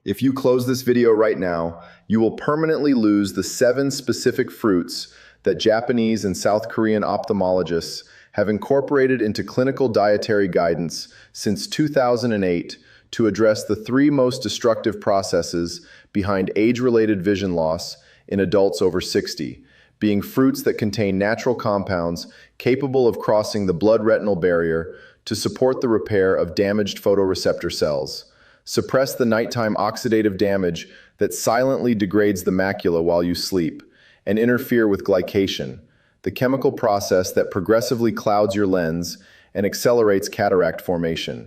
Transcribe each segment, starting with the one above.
If you close this video right now, you will permanently lose the 7 specific fruits that Japanese and South Korean ophthalmologists have incorporated into clinical dietary guidance since 2008 to address the 3 most destructive processes behind age-related vision loss in adults over 60, being fruits that contain natural compounds capable of crossing the blood-retinal barrier to support the repair of damaged photoreceptor cells, suppress the nighttime oxidative damage that silently degrades the macula while you sleep, and interfere with glycation, the chemical process that progressively clouds your lens and accelerates cataract formation.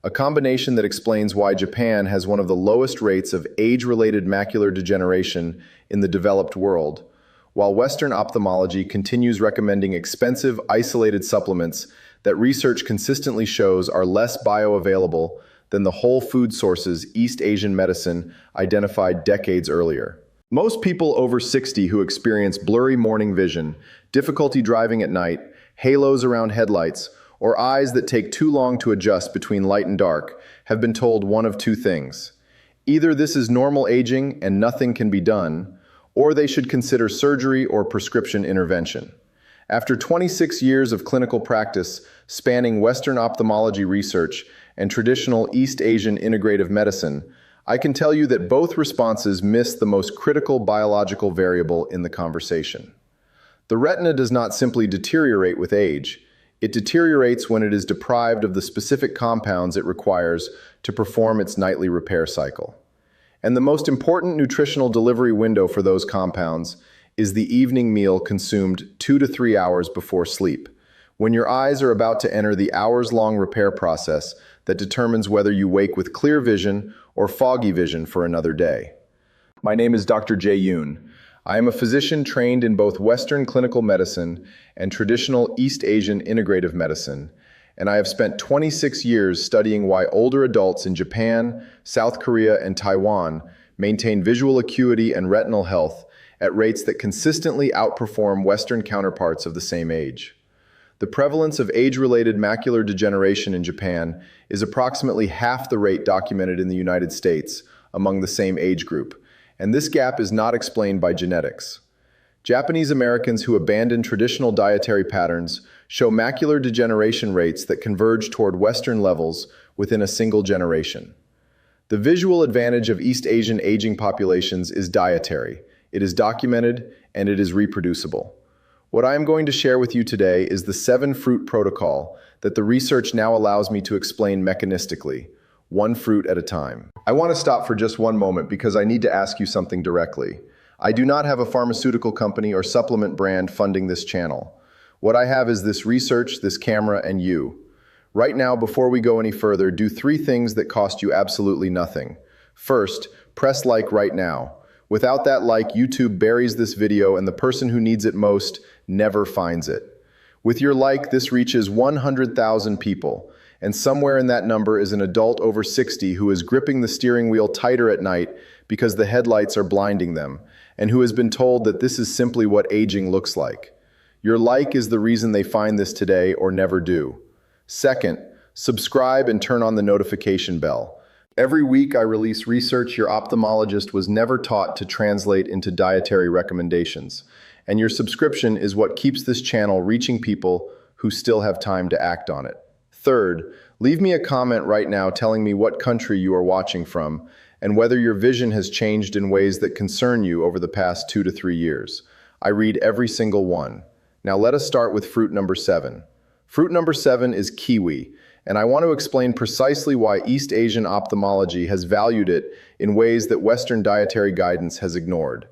A combination that explains why Japan has one of the lowest rates of age-related macular degeneration in the developed world, while Western ophthalmology continues recommending expensive, isolated supplements that research consistently shows are less bioavailable than the whole food sources East Asian medicine identified decades earlier. Most people over 60 who experience blurry morning vision, difficulty driving at night, halos around headlights, or eyes that take too long to adjust between light and dark have been told one of 2 things. Either this is normal aging and nothing can be done, or they should consider surgery or prescription intervention. After 26 years of clinical practice spanning Western ophthalmology research and traditional East Asian integrative medicine, I can tell you that both responses miss the most critical biological variable in the conversation. The retina does not simply deteriorate with age. It deteriorates when it is deprived of the specific compounds it requires to perform its nightly repair cycle. And the most important nutritional delivery window for those compounds is the evening meal consumed 2 to 3 hours before sleep, when your eyes are about to enter the hours-long repair process that determines whether you wake with clear vision or foggy vision for another day. My name is Dr. Jae Yoon. I am a physician trained in both Western clinical medicine and traditional East Asian integrative medicine, and I have spent 26 years studying why older adults in Japan, South Korea, and Taiwan maintain visual acuity and retinal health at rates that consistently outperform Western counterparts of the same age. The prevalence of age-related macular degeneration in Japan is approximately half the rate documented in the United States among the same age group, and this gap is not explained by genetics. Japanese Americans who abandon traditional dietary patterns show macular degeneration rates that converge toward Western levels within a single generation. The visual advantage of East Asian aging populations is dietary. It is documented and it is reproducible. What I am going to share with you today is the 7-fruit protocol that the research now allows me to explain mechanistically, 1 fruit at a time. I want to stop for just one moment because I need to ask you something directly. I do not have a pharmaceutical company or supplement brand funding this channel. What I have is this research, this camera, and you. Right now, before we go any further, do 3 things that cost you absolutely nothing. First, press like right now. Without that like, YouTube buries this video and the person who needs it most never finds it. With your like, this reaches 100,000 people, and somewhere in that number is an adult over 60 who is gripping the steering wheel tighter at night because the headlights are blinding them, and who has been told that this is simply what aging looks like. Your like is the reason they find this today or never do. Second, subscribe and turn on the notification bell. Every week I release research your ophthalmologist was never taught to translate into dietary recommendations, and your subscription is what keeps this channel reaching people who still have time to act on it. Third, leave me a comment right now telling me what country you are watching from and whether your vision has changed in ways that concern you over the past 2 to 3 years. I read every single one. Now let us start with fruit number 7. Fruit number 7 is kiwi, and I want to explain precisely why East Asian ophthalmology has valued it in ways that Western dietary guidance has ignored.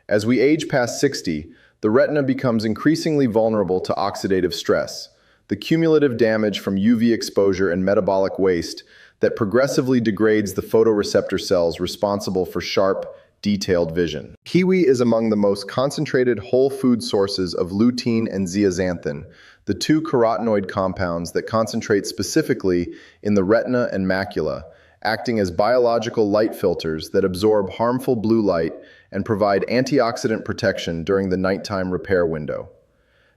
As we age past 60, the retina becomes increasingly vulnerable to oxidative stress, the cumulative damage from UV exposure and metabolic waste that progressively degrades the photoreceptor cells responsible for sharp, detailed vision. Kiwi is among the most concentrated whole food sources of lutein and zeaxanthin, the 2 carotenoid compounds that concentrate specifically in the retina and macula, acting as biological light filters that absorb harmful blue light and provide antioxidant protection during the nighttime repair window.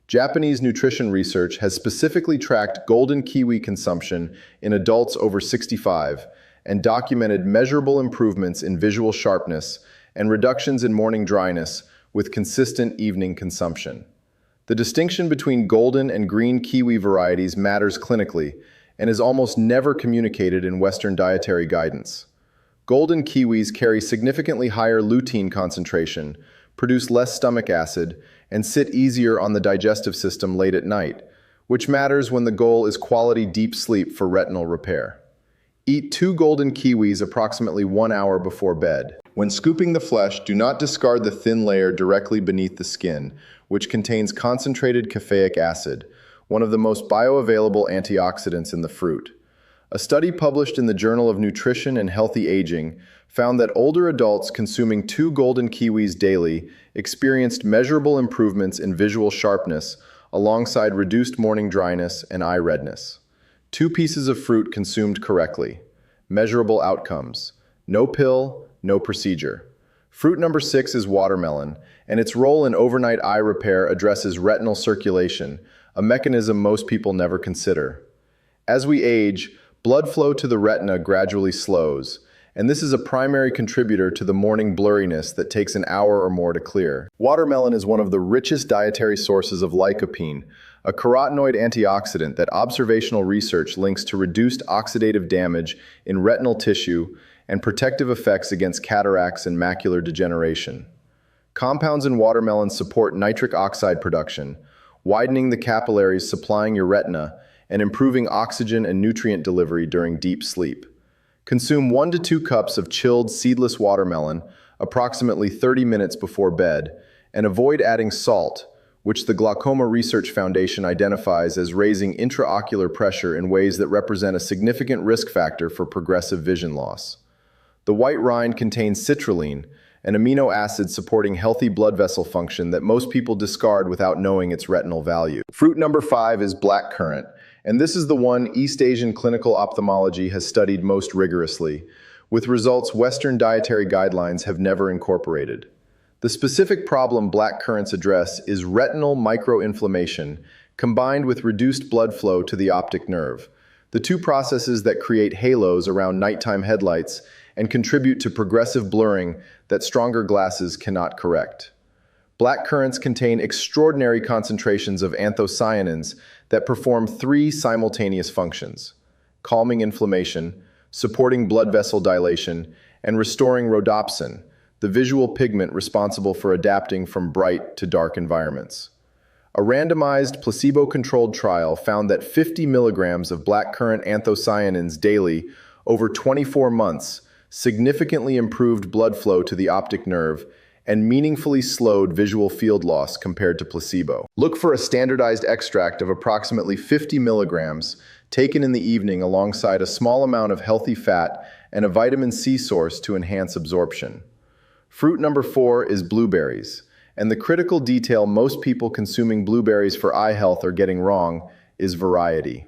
Japanese nutrition research has specifically tracked golden kiwi consumption in adults over 65 and documented measurable improvements in visual sharpness and reductions in morning dryness with consistent evening consumption. The distinction between golden and green kiwi varieties matters clinically and is almost never communicated in Western dietary guidance. Golden kiwis carry significantly higher lutein concentration, produce less stomach acid, and sit easier on the digestive system late at night, which matters when the goal is quality deep sleep for retinal repair. Eat 2 golden kiwis approximately 1 hour before bed. When scooping the flesh, do not discard the thin layer directly beneath the skin, which contains concentrated caffeic acid, one of the most bioavailable antioxidants in the fruit. A study published in the Journal of Nutrition and Healthy Aging found that older adults consuming 2 golden kiwis daily experienced measurable improvements in visual sharpness alongside reduced morning dryness and eye redness. 2 pieces of fruit consumed correctly. Measurable outcomes. No pill, no procedure. Fruit number 6 is watermelon, and its role in overnight eye repair addresses retinal circulation, a mechanism most people never consider. As we age, blood flow to the retina gradually slows, and this is a primary contributor to the morning blurriness that takes an hour or more to clear. Watermelon is one of the richest dietary sources of lycopene, a carotenoid antioxidant that observational research links to reduced oxidative damage in retinal tissue and protective effects against cataracts and macular degeneration. Compounds in watermelon support nitric oxide production, widening the capillaries supplying your retina and improving oxygen and nutrient delivery during deep sleep. Consume 1 to 2 cups of chilled seedless watermelon approximately 30 minutes before bed, and avoid adding salt, which the Glaucoma Research Foundation identifies as raising intraocular pressure in ways that represent a significant risk factor for progressive vision loss. The white rind contains citrulline, an amino acid supporting healthy blood vessel function that most people discard without knowing its retinal value. Fruit number 5 is blackcurrant, and this is the one East Asian clinical ophthalmology has studied most rigorously, with results Western dietary guidelines have never incorporated. The specific problem blackcurrants address is retinal microinflammation combined with reduced blood flow to the optic nerve, the 2 processes that create halos around nighttime headlights and contribute to progressive blurring that stronger glasses cannot correct. Blackcurrants contain extraordinary concentrations of anthocyanins that perform 3 simultaneous functions: calming inflammation, supporting blood vessel dilation, and restoring rhodopsin, the visual pigment responsible for adapting from bright to dark environments. A randomized, placebo-controlled trial found that 50 milligrams of blackcurrant anthocyanins daily over 24 months significantly improved blood flow to the optic nerve and meaningfully slowed visual field loss compared to placebo. Look for a standardized extract of approximately 50 milligrams taken in the evening alongside a small amount of healthy fat and a vitamin C source to enhance absorption. Fruit number 4 is blueberries, and the critical detail most people consuming blueberries for eye health are getting wrong is variety.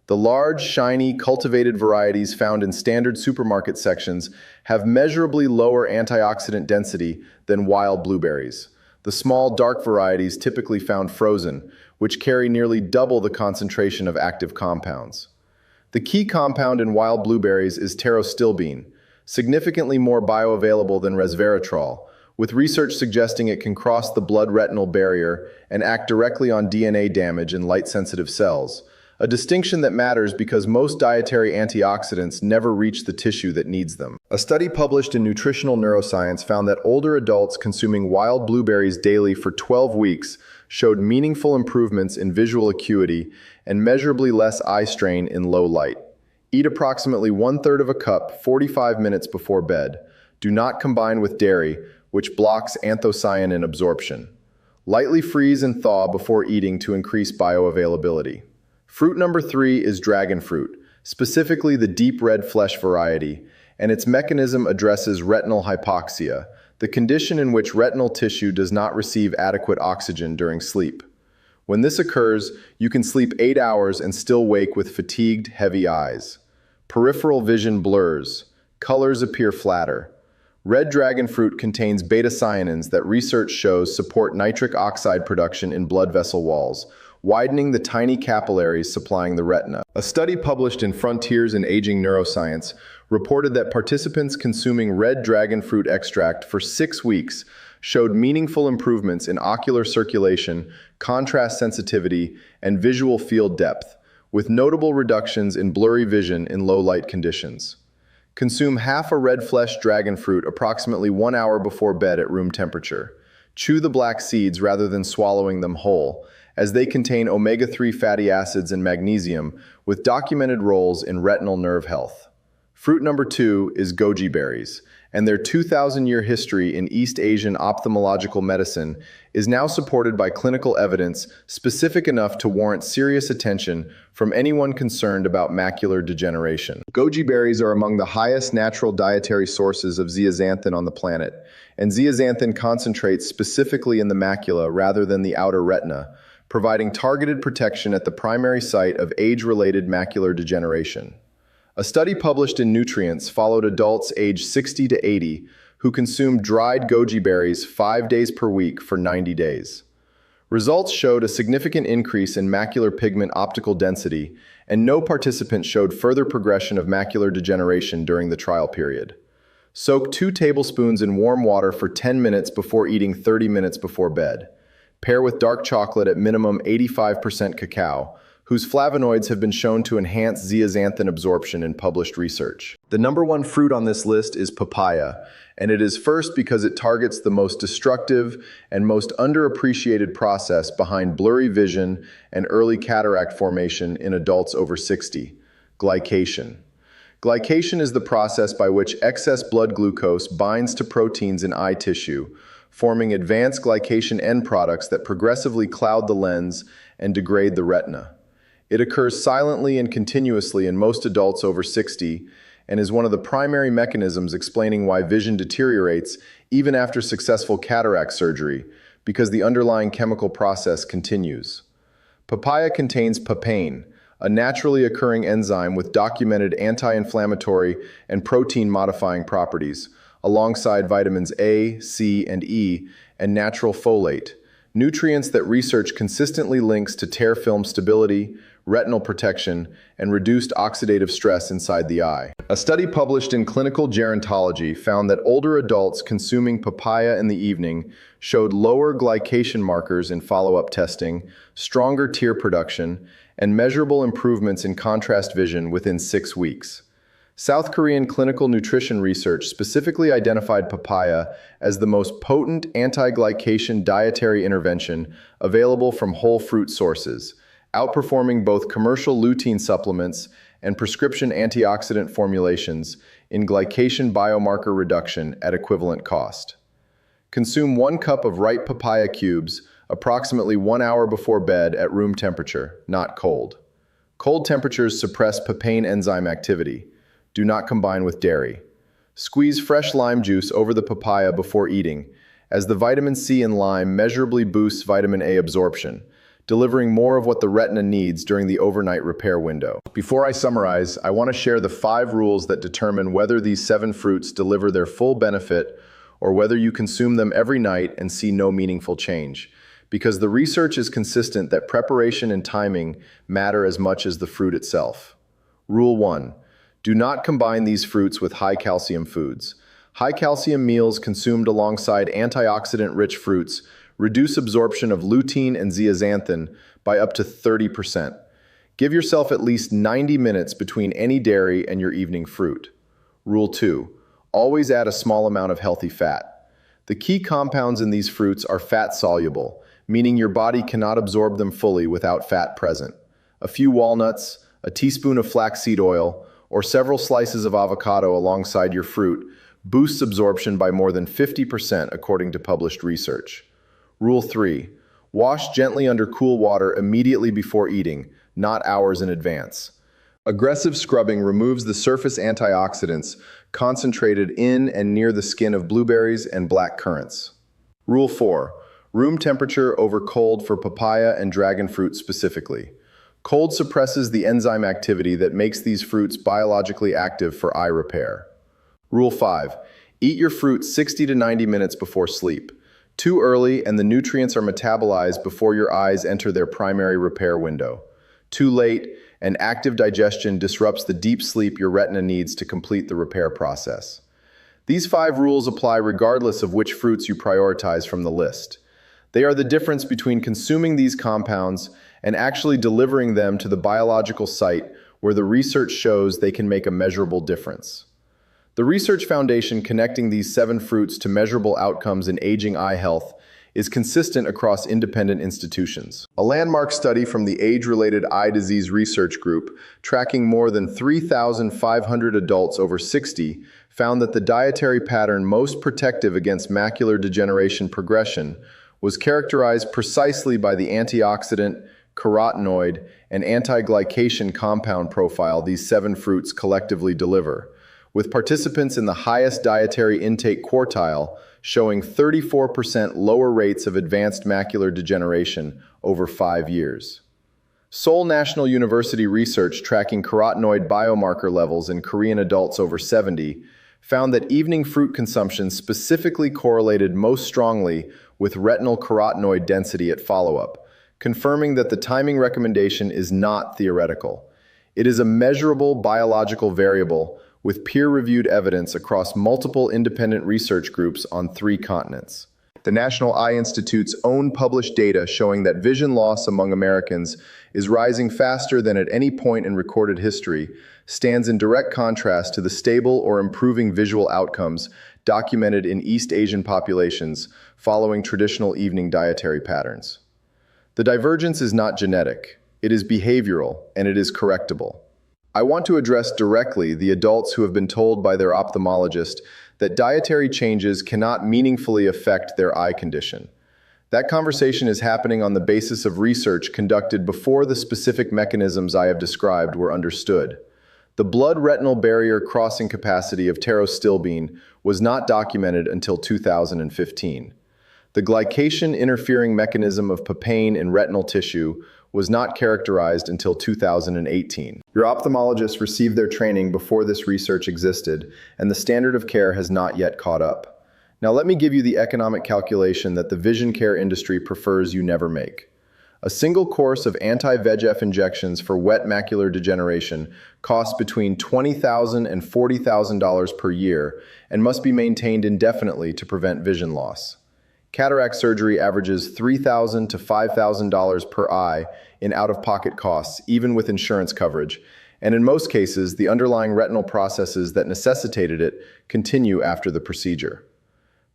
The large, shiny, cultivated varieties found in standard supermarket sections have measurably lower antioxidant density than wild blueberries. The small, dark varieties typically found frozen, which carry nearly double the concentration of active compounds. The key compound in wild blueberries is pterostilbene, significantly more bioavailable than resveratrol, with research suggesting it can cross the blood-retinal barrier and act directly on DNA damage in light-sensitive cells, a distinction that matters because most dietary antioxidants never reach the tissue that needs them. A study published in Nutritional Neuroscience found that older adults consuming wild blueberries daily for 12 weeks showed meaningful improvements in visual acuity and measurably less eye strain in low light. Eat approximately 1/3 of a cup 45 minutes before bed. Do not combine with dairy, which blocks anthocyanin absorption. Lightly freeze and thaw before eating to increase bioavailability. Fruit number 3 is dragon fruit, specifically the deep red flesh variety, and its mechanism addresses retinal hypoxia, the condition in which retinal tissue does not receive adequate oxygen during sleep. When this occurs, you can sleep 8 hours and still wake with fatigued, heavy eyes. Peripheral vision blurs. Colors appear flatter. Red dragon fruit contains beta-cyanins that research shows support nitric oxide production in blood vessel walls, widening the tiny capillaries supplying the retina. A study published in Frontiers in Aging Neuroscience reported that participants consuming red dragon fruit extract for 6 weeks showed meaningful improvements in ocular circulation, contrast sensitivity, and visual field depth, with notable reductions in blurry vision in low light conditions. Consume half a red flesh dragon fruit approximately 1 hour before bed at room temperature. Chew the black seeds rather than swallowing them whole, as they contain omega-3 fatty acids and magnesium with documented roles in retinal nerve health. Fruit number 2 is goji berries, and their 2,000-year history in East Asian ophthalmological medicine is now supported by clinical evidence specific enough to warrant serious attention from anyone concerned about macular degeneration. Goji berries are among the highest natural dietary sources of zeaxanthin on the planet, and zeaxanthin concentrates specifically in the macula rather than the outer retina, providing targeted protection at the primary site of age-related macular degeneration. A study published in Nutrients followed adults aged 60 to 80 who consumed dried goji berries 5 days per week for 90 days. Results showed a significant increase in macular pigment optical density, and no participant showed further progression of macular degeneration during the trial period. Soak 2 tablespoons in warm water for 10 minutes before eating 30 minutes before bed. Pair with dark chocolate at minimum 85% cacao, whose flavonoids have been shown to enhance zeaxanthin absorption in published research. The number 1 fruit on this list is papaya, and it is first because it targets the most destructive and most underappreciated process behind blurry vision and early cataract formation in adults over 60, glycation. Glycation is the process by which excess blood glucose binds to proteins in eye tissue, forming advanced glycation end products that progressively cloud the lens and degrade the retina. It occurs silently and continuously in most adults over 60 and is one of the primary mechanisms explaining why vision deteriorates even after successful cataract surgery, because the underlying chemical process continues. Papaya contains papain, a naturally occurring enzyme with documented anti-inflammatory and protein-modifying properties, alongside vitamins A, C, and E, and natural folate, nutrients that research consistently links to tear film stability, retinal protection, and reduced oxidative stress inside the eye. A study published in Clinical Gerontology found that older adults consuming papaya in the evening showed lower glycation markers in follow-up testing, stronger tear production, and measurable improvements in contrast vision within 6 weeks. South Korean clinical nutrition research specifically identified papaya as the most potent anti-glycation dietary intervention available from whole fruit sources, outperforming both commercial lutein supplements and prescription antioxidant formulations in glycation biomarker reduction at equivalent cost. Consume 1 cup of ripe papaya cubes approximately 1 hour before bed at room temperature, not cold. Cold temperatures suppress papain enzyme activity. Do not combine with dairy. Squeeze fresh lime juice over the papaya before eating, as the vitamin C in lime measurably boosts vitamin A absorption, delivering more of what the retina needs during the overnight repair window. Before I summarize, I want to share the 5 rules that determine whether these 7 fruits deliver their full benefit or whether you consume them every night and see no meaningful change, because the research is consistent that preparation and timing matter as much as the fruit itself. Rule 1. Do not combine these fruits with high-calcium foods. High-calcium meals consumed alongside antioxidant-rich fruits reduce absorption of lutein and zeaxanthin by up to 30%. Give yourself at least 90 minutes between any dairy and your evening fruit. Rule 2. Always add a small amount of healthy fat. The key compounds in these fruits are fat-soluble, meaning your body cannot absorb them fully without fat present. A few walnuts, a teaspoon of flaxseed oil, or several slices of avocado alongside your fruit boosts absorption by more than 50% according to published research. Rule 3. Wash gently under cool water immediately before eating, not hours in advance. Aggressive scrubbing removes the surface antioxidants concentrated in and near the skin of blueberries and black currants. Rule 4. Room temperature over cold for papaya and dragon fruit specifically. Cold suppresses the enzyme activity that makes these fruits biologically active for eye repair. Rule 5. Eat your fruit 60 to 90 minutes before sleep. Too early, and the nutrients are metabolized before your eyes enter their primary repair window. Too late, and active digestion disrupts the deep sleep your retina needs to complete the repair process. These 5 rules apply regardless of which fruits you prioritize from the list. They are the difference between consuming these compounds and actually delivering them to the biological site where the research shows they can make a measurable difference. The research foundation connecting these 7 fruits to measurable outcomes in aging eye health is consistent across independent institutions. A landmark study from the Age-Related Eye Disease Research Group, tracking more than 3,500 adults over 60, found that the dietary pattern most protective against macular degeneration progression was characterized precisely by the antioxidant, carotenoid, and anti-glycation compound profile these 7 fruits collectively deliver, with participants in the highest dietary intake quartile showing 34% lower rates of advanced macular degeneration over 5 years. Seoul National University research tracking carotenoid biomarker levels in Korean adults over 70 found that evening fruit consumption specifically correlated most strongly with retinal carotenoid density at follow-up, confirming that the timing recommendation is not theoretical. It is a measurable biological variable with peer-reviewed evidence across multiple independent research groups on 3 continents. The National Eye Institute's own published data showing that vision loss among Americans is rising faster than at any point in recorded history stands in direct contrast to the stable or improving visual outcomes documented in East Asian populations following traditional evening dietary patterns. The divergence is not genetic, it is behavioral, and it is correctable. I want to address directly the adults who have been told by their ophthalmologist that dietary changes cannot meaningfully affect their eye condition. That conversation is happening on the basis of research conducted before the specific mechanisms I have described were understood. The blood-retinal barrier crossing capacity of pterostilbene was not documented until 2015. The glycation interfering mechanism of papain in retinal tissue was not characterized until 2018. Your ophthalmologists received their training before this research existed, and the standard of care has not yet caught up. Now let me give you the economic calculation that the vision care industry prefers you never make. A single course of anti-VEGF injections for wet macular degeneration costs between $20,000 and $40,000 per year and must be maintained indefinitely to prevent vision loss. Cataract surgery averages $3,000 to $5,000 per eye in out-of-pocket costs, even with insurance coverage, and in most cases, the underlying retinal processes that necessitated it continue after the procedure.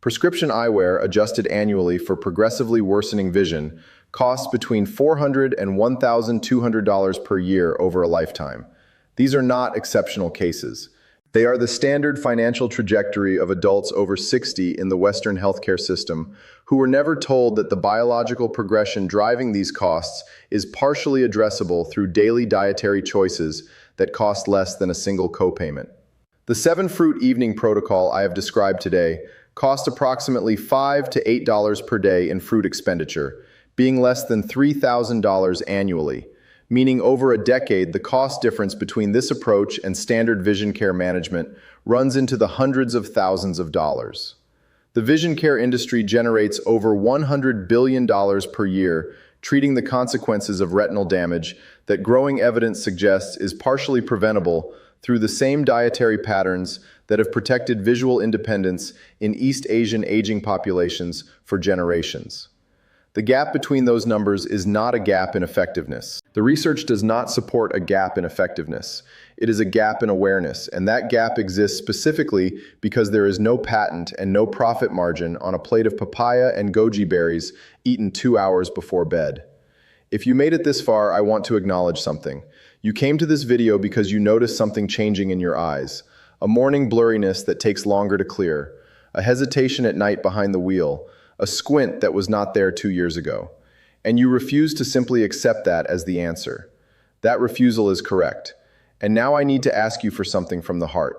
Prescription eyewear adjusted annually for progressively worsening vision costs between $400 and $1,200 per year over a lifetime. These are not exceptional cases. They are the standard financial trajectory of adults over 60 in the Western healthcare system who were never told that the biological progression driving these costs is partially addressable through daily dietary choices that cost less than a single copayment. The 7-fruit evening protocol I have described today cost approximately $5 to $8 per day in fruit expenditure, being less than $3,000 annually, meaning over a decade the cost difference between this approach and standard vision care management runs into the hundreds of thousands of dollars. The vision care industry generates over $100 billion per year treating the consequences of retinal damage that growing evidence suggests is partially preventable through the same dietary patterns that have protected visual independence in East Asian aging populations for generations. The gap between those numbers is not a gap in effectiveness. The research does not support a gap in effectiveness. It is a gap in awareness, and that gap exists specifically because there is no patent and no profit margin on a plate of papaya and goji berries eaten 2 hours before bed. If you made it this far, I want to acknowledge something. You came to this video because you noticed something changing in your eyes, a morning blurriness that takes longer to clear, a hesitation at night behind the wheel, a squint that was not there 2 years ago. And you refuse to simply accept that as the answer. That refusal is correct. And now I need to ask you for something from the heart.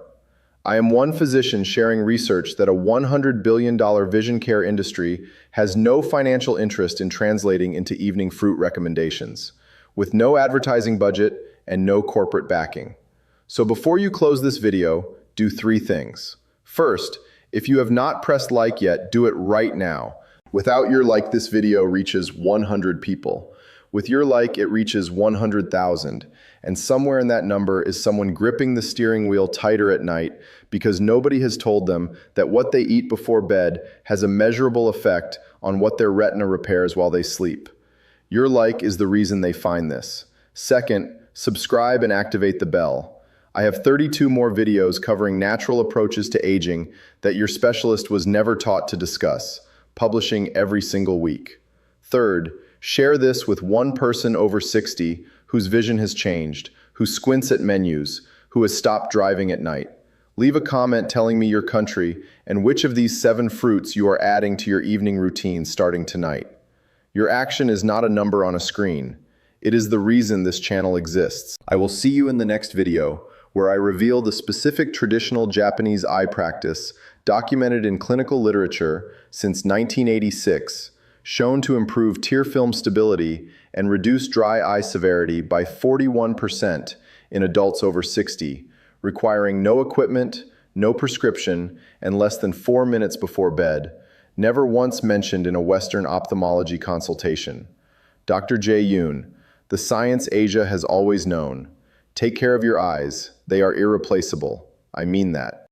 I am one physician sharing research that a $100 billion vision care industry has no financial interest in translating into evening fruit recommendations, with no advertising budget and no corporate backing. So before you close this video, do 3 things. First, if you have not pressed like yet, do it right now. Without your like, this video reaches 100 people. With your like, it reaches 100,000. And somewhere in that number is someone gripping the steering wheel tighter at night because nobody has told them that what they eat before bed has a measurable effect on what their retina repairs while they sleep. Your like is the reason they find this. Second, subscribe and activate the bell. I have 32 more videos covering natural approaches to aging that your specialist was never taught to discuss, publishing every single week. Third, share this with one person over 60 whose vision has changed, who squints at menus, who has stopped driving at night. Leave a comment telling me your country and which of these 7 fruits you are adding to your evening routine starting tonight. Your action is not a number on a screen. It is the reason this channel exists. I will see you in the next video, where I reveal the specific traditional Japanese eye practice documented in clinical literature since 1986, shown to improve tear film stability and reduce dry eye severity by 41% in adults over 60, requiring no equipment, no prescription, and less than 4 minutes before bed, never once mentioned in a Western ophthalmology consultation. Dr. Jae Yoon, the science Asia has always known. Take care of your eyes. They are irreplaceable. I mean that.